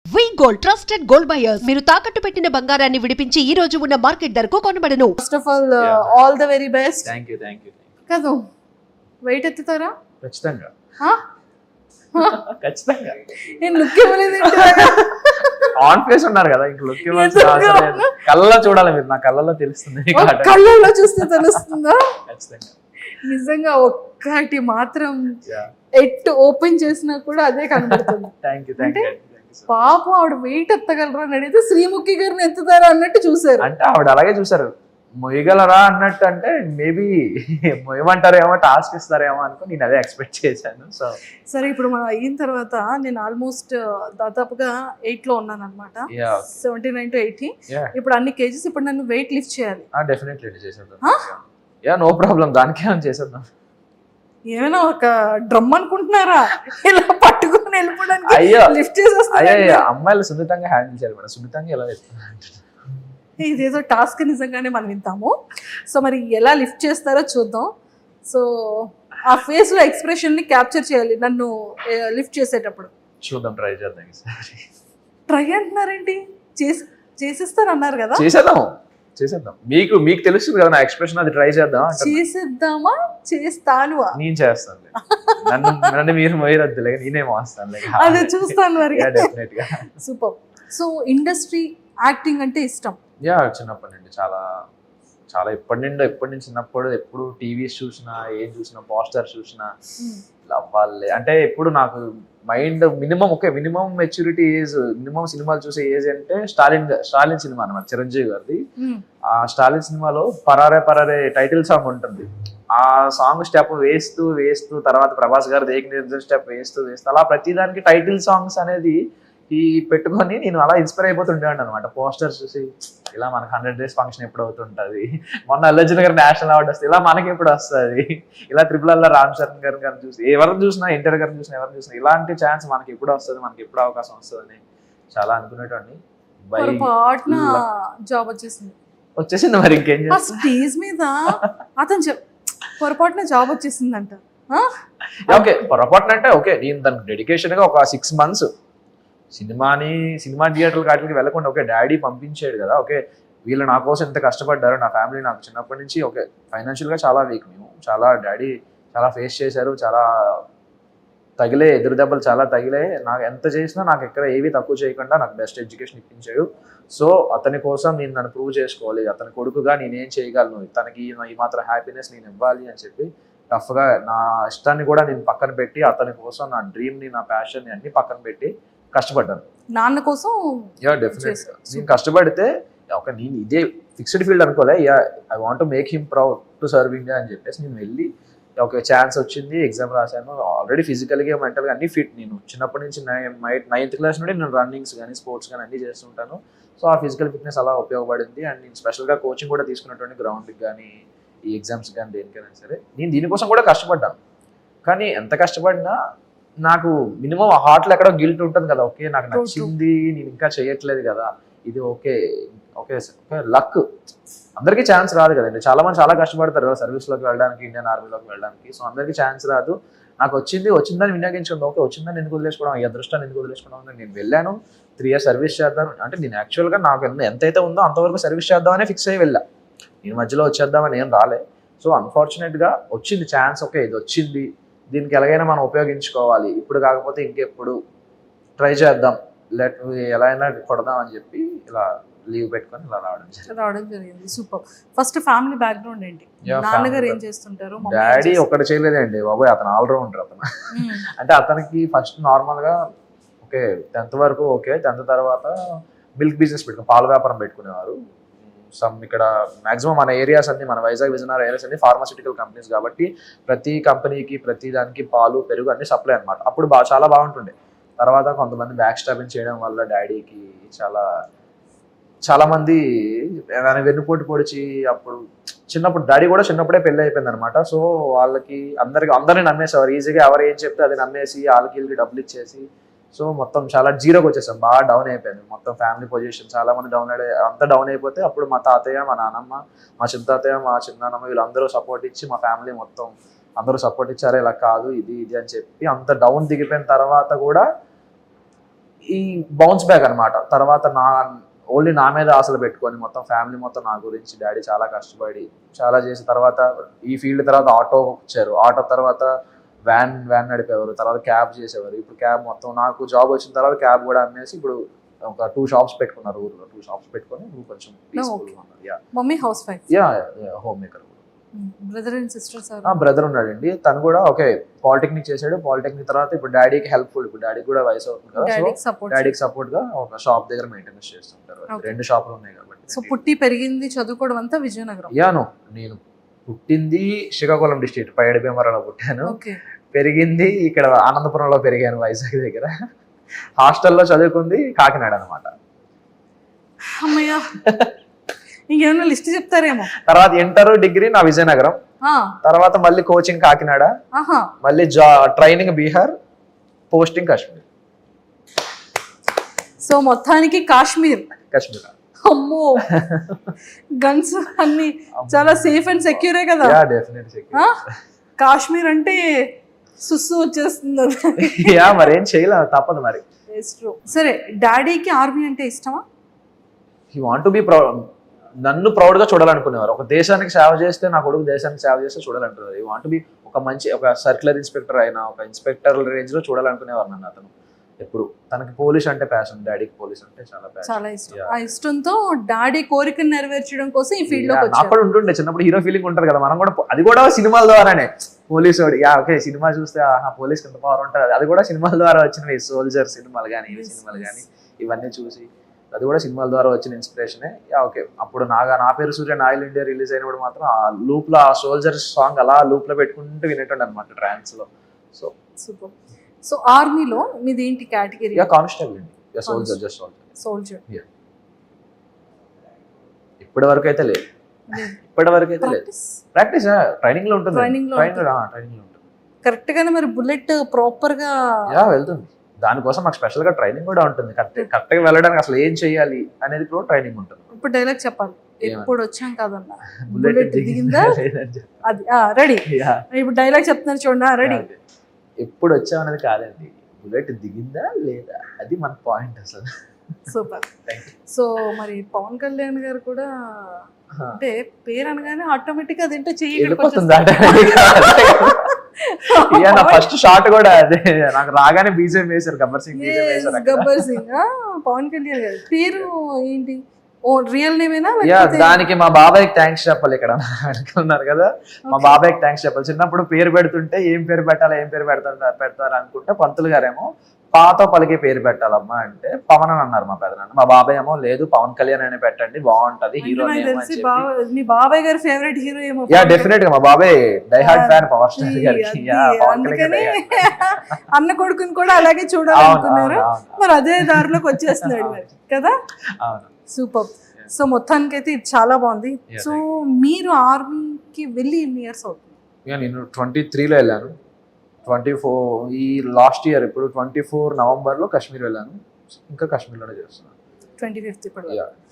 Gold trusted gold buyers మీరు తాకట్టు పెట్టిన బంగారాన్ని విడిపించి ఈ రోజు ఉన్న మార్కెట్ ధరకు కొనబడను. First of all the very best. Thank you కదా వెయిట్ ఎత్తుతారా? ఖచ్చితంగా ఆ? ఖచ్చితంగా నేను లుక్ ఇవ్వలేదు ఆన్ ఫేస్ ఉన్నారు కదా, ఇంక లుక్ కళ్ళలో చూడాలి, మీరు నా కళ్ళలో తెలుస్తుంది. కళ్ళల్లో చూస్తే తెలుస్తుందా? ఖచ్చితంగా నిజంగా ఒక్కటి మాత్రం ఎట్ ఓపెన్ చేసినా కూడా అదే కనబడుతుంది. థ్యాంక్ యూ పాపం ఆవిడ వెయిట్ ఎత్తగలరా అని అడిగితే శ్రీముఖి గారిని ఎత్తుతారా అన్నట్టు చూసారు. అంటే ఆవిడ అలాగే చూసారు, మొయ్యగలరా అన్నట్టు. అంటే మేబీ మొయ్యమంటారేమో, టాస్క్ ఇస్తారేమో అనుకో నేను అదే ఎక్స్పెక్ట్ చేశాను. సో సరే, ఇప్పుడు మనం అయిన తర్వాత నేను ఆల్మోస్ట్ దాదాపుగా 8 లో ఉన్నాను అనమాట. 79 to 80. ఇప్పుడు అన్ని కేజెస్. ఇప్పుడు నన్ను వెయిట్ లిఫ్ట్ చేయాలి. డెఫినెట్లీ చేసేద్దాం. నో ప్రాబ్లం, దానికే చేసేద్దాం. ఏమైనా ఒక డ్రమ్ అనుకుంటున్నారా ఇలా పట్టుకొని వెళ్ళిపోవడానికి? లిఫ్ట్ చేసేస్తా. అమ్మాయిలు సున్నితంగా హ్యాండిల్ చేయాలి మేడం, సున్నితంగా ఎలా చేస్తున్నారు. ఇదేదో టాస్క్ నిజంగానే మనం వింటాము. సో మరి ఎలా లిఫ్ట్ చేస్తారో చూద్దాం. సో ఆ ఫేస్ లో ఎక్స్ప్రెషన్ ని క్యాప్చర్ చేయాలి నన్ను లిఫ్ట్ చేసేటప్పుడు. చూద్దాం, ట్రై చేద్దాం. ట్రై అంటున్నారేంటి? చేసేస్తారు అన్నారు కదా. చేసేద్దాం. మీకు తెలుస్తుంది కదా నా ఎక్స్ప్రెషన్, అది ట్రై చేద్దాం. చేసేద్దామా? చేస్తాను. నేను చేస్తాను. నన్ను మీరు మొయ్యరద్దులే, నేనే మోస్తాను. అదే చూస్తాను మరి. డెఫినెట్ గా. సూపర్. సో ఇండస్ట్రీ యాక్టింగ్ అంటే ఇష్టం? చిన్నప్పటి నుండి చాలా ఎప్పటి నుంచి చిన్నప్పుడు ఎప్పుడు టీవీస్ చూసినా, ఏం చూసినా, పోస్టర్ చూసినా అవ్వాలి అంటే ఎప్పుడు నాకు mind minimum maturity age, minimum సినిమాలు చూసే ఏజ్ అంటే స్టాలిన్ సినిమా అన్నమాట, చిరంజీవి గారిది. ఆ స్టాలిన్ సినిమాలో పరారే టైటిల్ సాంగ్ ఉంటుంది. ఆ సాంగ్ స్టెప్ వేస్తూ తర్వాత ప్రభాస్ గారు ఏకనిర్జన స్టెప్ వేస్తూ అలా ప్రతిదానికి టైటిల్ సాంగ్స్ అనేది ఈ పెట్టుకొని నేను అలా ఇన్స్పైర్ అయిపోతుండేవాడిని అనమాట. పోస్టర్స్ చూసి ఇలా మనకు 100 days ఫంక్షన్ ఎప్పుడు అవుతుంటుంది, మొన్న అల్లర్జున్ గారు నేషనల్ అవార్డు వస్తుంది, ఇలా మనకి ఎప్పుడు వస్తుంది, ఇలా త్రిపుల్ రామ్ చరణ్ గారిని చూసి ఎవరిని చూసినా, ఎన్టీఆర్ గారిని చూసినా, ఎవరిని చూసినా ఇలాంటి ఛాన్స్ మనకి ఎప్పుడు వస్తుంది, మనకి ఎప్పుడు అవకాశం వస్తుంది అని చాలా అనుకునేటండి. జాబ్ వచ్చేసింది మరి ఇంకేం చేస్తా. స్టేజ్ మీద అతను పొరపాటున జాబ్ వచ్చేసిందంట. ఓకే, పొరపాటున అంటే ఓకే, నేను దానికి డెడికేషన్ గా ఒక 6 months సినిమా థియేటర్లు వాటికి వెళ్ళకుండా ఓకే డాడీ పంపించాడు కదా, ఓకే వీళ్ళు నా కోసం ఎంత కష్టపడ్డారు, నా ఫ్యామిలీ నాకు చిన్నప్పటి నుంచి ఓకే ఫైనాన్షియల్గా చాలా వీక్, మేము డాడీ చాలా ఫేస్ చేశారు, చాలా ఎదురు దెబ్బలు చాలా తగిలే, నాకు ఎంత చేసినా నాకు ఎక్కడ ఏవి తక్కువ చేయకుండా నాకు బెస్ట్ ఎడ్యుకేషన్ ఇప్పించాడు. సో అతని కోసం నన్ను ప్రూవ్ చేసుకోవాలి, అతని కొడుకుగా నేనేం చేయగలను, తనకి ఈ మాత్రం హ్యాపీనెస్ నేను ఇవ్వాలి అని చెప్పి టఫ్గా నా ఇష్టాన్ని కూడా నేను పక్కన పెట్టి అతని కోసం నా డ్రీమ్ని, నా ప్యాషన్ని అన్ని పక్కన పెట్టి కష్టపడ్డాను. నాన్న కోసం డెఫినెట్గా నేను కష్టపడితే ఒక నేను ఇదే ఫిక్స్డ్ ఫీల్డ్ అనుకోలే, I want make him proud to serve India అని చెప్పేసి నేను వెళ్ళి ఒక ఛాన్స్ వచ్చింది, ఎగ్జామ్ రాశాను. ఆల్రెడీ ఫిజికల్గా మెంటల్గా అన్ని ఫిట్. నేను చిన్నప్పటి నుంచి 9th class నుండి నేను రన్నింగ్స్ కానీ స్పోర్ట్స్ కానీ అన్ని చేస్తుంటాను. సో ఆ ఫిజికల్ ఫిట్నెస్ అలా ఉపయోగపడింది. అండ్ నేను స్పెషల్గా కోచింగ్ కూడా తీసుకున్నటువంటి గ్రౌండ్కి కానీ ఈ ఎగ్జామ్స్ కానీ దేనికైనా సరే నేను దీనికోసం కూడా కష్టపడ్డాను. కానీ ఎంత కష్టపడినా నాకు మినిమం ఆ హార్ట్లో ఎక్కడో గిల్ట్ ఉంటుంది కదా, ఓకే నాకు నచ్చింది నేను ఇంకా చేయట్లేదు కదా, ఇది ఓకే లక్, అందరికీ ఛాన్స్ రాదు కదండి. చాలా మంది చాలా కష్టపడతారు కదా సర్వీస్లోకి వెళ్ళడానికి, ఇండియన్ ఆర్మీలోకి వెళ్ళడానికి. సో అందరికీ ఛాన్స్ రాదు. నాకు వచ్చిందని వినియోగించుకుంది, ఓకే వచ్చిందని ఎందుకు వదిలేసుకోవడం, ఈ అదృష్టాన్ని ఎందుకు వదిలేసుకోవడం. నేను వెళ్ళాను, 3 years సర్వీస్ చేద్దాం అంటే నేను యాక్చువల్గా నాకు ఎంతైతే ఉందో అంతవరకు సర్వీస్ చేద్దామనే ఫిక్స్ అయ్యి వెళ్ళా. నేను మధ్యలో వచ్చేద్దామని ఏం రాలే. సో అన్ఫార్చునేట్గా వచ్చింది ఛాన్స్, ఓకే ఇది వచ్చింది, దీనికి ఎలాగైనా మనం ఉపయోగించుకోవాలి, ఇప్పుడు కాకపోతే ఇంకెప్పుడు ట్రై చేద్దాం, ఎలా అయినా కొడదాం అని చెప్పి ఇలా లీవ్ పెట్టుకొని ఇలా రావడం జరిగింది. సూపర్. ఫస్ట్ ఫ్యామిలీ బ్యాక్గ్రౌండ్ ఏంటి? నాన్నగారు ఏం చేస్తుంటారు? డాడీ ఒకటి చేయలేదండి బాబోయ్, అతను ఆల్రౌండర్ అతను. అంటే అతనికి ఫస్ట్ నార్మల్గా ఓకే 10th వరకు ఓకే, 10th తర్వాత మిల్క్ బిజినెస్ పాల వ్యాపారం పెట్టుకునేవారు. ఇక్కడ మాక్సిమం మన ఏరియాస్ అన్ని, మన వైజాగ్ విజయనగరం ఏరియాస్ అన్ని ఫార్మాసిటికల్ కంపెనీస్ కాబట్టి ప్రతి కంపెనీకి ప్రతి దానికి పాలు పెరుగు అన్ని సప్లై అనమాట. అప్పుడు చాలా బాగుంటుండే. తర్వాత కొంతమంది బ్యాక్ స్టాపింగ్ చేయడం వల్ల డాడీకి చాలా మంది వెన్నుపోటు పొడిచి, అప్పుడు డాడీ కూడా చిన్నప్పుడే పెళ్ళి అయిపోయింది అనమాట. సో వాళ్ళకి అందరిని నమ్మేసేవారు ఈజీగా, ఎవరు ఏం చెప్తే అది నమ్మేసి వాళ్ళకి డబ్బులు ఇచ్చేసి సో మొత్తం చాలా జీరోకి వచ్చేసాం, బాగా డౌన్ అయిపోయింది మొత్తం ఫ్యామిలీ పొజిషన్. చాలా మంది డౌన్ అయిపోతే అప్పుడు మా తాతయ్య, మా నాన్నమ్మ, మా చిన్న తాతయ్య, మా చిన్నాన్నమ్మ వీళ్ళందరూ సపోర్ట్ ఇచ్చి, మా ఫ్యామిలీ మొత్తం అందరూ సపోర్ట్ ఇచ్చారు, ఇలా కాదు ఇది అని చెప్పి అంత డౌన్ దిగిపోయిన తర్వాత కూడా ఈ బౌన్స్ బ్యాక్ అన్నమాట. తర్వాత ఓన్లీ నా మీద ఆశలు పెట్టుకొని మొత్తం ఫ్యామిలీ మొత్తం నా గురించి డాడీ చాలా కష్టపడి చాలా చేసిన తర్వాత ఈ ఫీల్డ్ తర్వాత ఆటో వచ్చారు. ఆటో తర్వాత వ్యాన్ నడిపేవారు, తర్వాత క్యాబ్ చేసేవారు. ఇప్పుడు క్యాబ్ మొత్తం నాకు జాబ్ వచ్చిన తర్వాత క్యాబ్ కూడా అమ్మేసి ఇప్పుడు ఒక 2 షాప్స్ పెట్టుకున్నారు ఊర్లో. 2 షాప్స్ పెట్టుకొని ఇప్పుడు కొంచెం పీస్ఫుల్ ఉన్నారు. Yeah mummy house wife, home maker. Brother and sisters? Brother ఉన్నాడండి, తను కూడా ఓకే పాలిటెక్నిక్ చేశాడు. పాలిటెక్నిక్ తర్వాత ఇప్పుడు డాడీకి హెల్ప్ఫుల్, ఇప్పుడు డాడీకి కూడా వయసు అవుతుంది కదా, సో డాడీకి సపోర్ట్ గా ఒక షాప్ దగ్గర మెయింటెనెన్స్ చేస్తుంటారు. 2 షాపులు ఉన్నాయి కాబట్టి. సో పుట్టి పెరిగింది చదువుకోవడం అంతా విజయనగరం? నేను పుట్టింది శ్రీకాకుళం డిస్ట్రిక్ట్ పైడి భీమవరంలో పుట్టాను. పెరిగింది ఇక్కడ ఆనందపురంలో పెరిగాను, వైజాగ్ దగ్గర. హాస్టల్లో చదువుకుంది కాకినాడ అనమాట. అమ్మయ్య, ఇంకేమన్నా లిస్ట్ చెప్తారేమో. తర్వాత ఇంటర్ డిగ్రీ నా విజయనగరం, తర్వాత మళ్ళీ కోచింగ్ కాకినాడ, మళ్ళీ training Bihar, posting Kashmir. So మొత్తానికి కాశ్మీర్. అమ్మో, గన్స్ అన్ని చాలా సేఫ్ అండ్ సెక్యూరే కదా? కాశ్మీర్ అంటే సుస్సు వచ్చేస్తుంది. మరేం చేయలేదు, తప్పదు మరి. సరే, డాడీకి ఆర్మీ అంటే ఇష్టమా? He want to be proud, నన్ను ప్రౌడ్ గా చూడాలనుకునేవారు. ఒక దేశానికి సేవ చేస్తే, నా కొడుకు దేశానికి సేవ చేస్తే చూడాలంటున్నారు. హీ వాంట్ టు బి ఒక మంచి ఒక సర్క్యులర్ ఇన్స్పెక్టర్ అయినా, ఒక ఇన్స్పెక్టర్ రేంజ్ లో చూడాలనుకునేవారు నన్ను. అతను ఎప్పుడు తనకి పోలీస్ అంటే ప్యాషన్, డాడీకి పోలీస్ అంటే చాలా ఇష్టం. ఆ ఇష్టంతో డాడీ కోరికను నెరవేర్చడం కోసం ఈ ఫీల్డ్ లో అప్పుడు ఉంటుండే. చిన్నప్పుడు హీరో ఫీలింగ్ ఉంటుంది కదా, మనం కూడా అది కూడా సినిమాల ద్వారానే. పోలీసు ఓకే, సినిమా చూస్తే పోలీస్ ఎంత పవర్ ఉంటుంది, అది కూడా సినిమాల ద్వారా వచ్చినవి. సోల్జర్ సినిమాలు కానీ, ఇవి సినిమాలు కానీ, ఇవన్నీ చూసి అది కూడా సినిమాల ద్వారా వచ్చిన ఇన్స్పిరేషనే. ఓకే, అప్పుడు నా పేరు సూర్య, ఆయిల్ ఇండియా రిలీజ్ అయినప్పుడు మాత్రం ఆ లూప్ లో, ఆ సోల్జర్ సాంగ్ అలా లూప్ లో పెట్టుకుంటూ వినేటండి అనమాట ట్రాన్స్ లో. So super. సో ఆర్మీలో మీది ఏంటి కేటగిరీ? కానిస్టేబుల్ అండి, సోల్జర్. ఇప్పటి వరకు అయితే లేదు, ప్రాక్టీస్ ట్రైనింగ్ లో ఉంటుంది. కరెక్ట్ గానే మరి బుల్లెట్ ప్రాపర్ గా వెళ్తుంది. దానికోసం మాకు స్పెషల్ గా ట్రైనింగ్ కూడా ఉంటుంది. కరెక్ట్ గా వెళ్ళడానికి అసలు ఏం చేయాలి అనేది కూడా ట్రైనింగ్ ఉంటుంది. ఇప్పుడు డైలాగ్ చెప్పాలి. ఎప్పుడు వచ్చాం కదన్నా, బుల్లెట్ దిగిందా? అది రెడీ. ఇప్పుడు డైలాగ్ చెప్తున్నారు చూడండి, రెడీ. ఎప్పుడు వచ్చాం అనేది కాదండి, బుల్లెట్ దిగిందా లేదా, అది మన పాయింట్ అసలు. సూపర్. సో మరి పవన్ కళ్యాణ్ గారు కూడా అంటే పేరు అనగానే ఆటోమేటిక్ అది ఏంటో వెళ్ళిపోతుంది. ఫస్ట్ షాట్ కూడా అదే, నాకు రాగానే బీజేపీ వేశారు, గబ్బర్ సింగ్. పవన్ కళ్యాణ్ గారు పేరు ఏంటి? ఓ రియల్ నేమేనా? దానికి మా బాబాయ్కి థ్యాంక్స్ చెప్పాలి. ఇక్కడ అనుకున్నారు కదా, మా బాబాయ్కి థ్యాంక్స్ చెప్పాలి. చిన్నప్పుడు పేరు పెడుతుంటే ఏం పేరు పెడతారు అనుకుంటే, పంతులు గారేమో పాతో పలికే పేరు పెట్టాలమ్మా అంటే పవన్ అని అన్నారు మా పెదనాన్న. మా బాబాయ్ ఏమో లేదు, పవన్ కళ్యాణ్ అని పెట్టండి బాగుంటది, హీరో. మీ బాబాయ్ గారి ఫేవరెట్ హీరో ఏమో? డెఫినెట్ గా మా బాబాయ్ die hard fan power star గారికి. అన్న కొడుకుని కూడా అలాగే చూడాలనుకున్నారు, మరి అదే దారిలోకి వచ్చేస్తున్నాడు మరి కదా. సూపర్. సో మొత్తానికి అయితే ఇది చాలా బాగుంది. సో మీరు ఆర్మీకి వెళ్ళి ఎన్ని ఇయర్స్ అవుతుంది? నేను 23లో వెళ్ళాను. 24 ఈ లాస్ట్ ఇయర్, ఇప్పుడు 24 నవంబర్లో కాశ్మీర్ వెళ్ళాను. ఇంకా కాశ్మీర్లోనే చేస్తున్నాను. 25 ఇప్పుడు.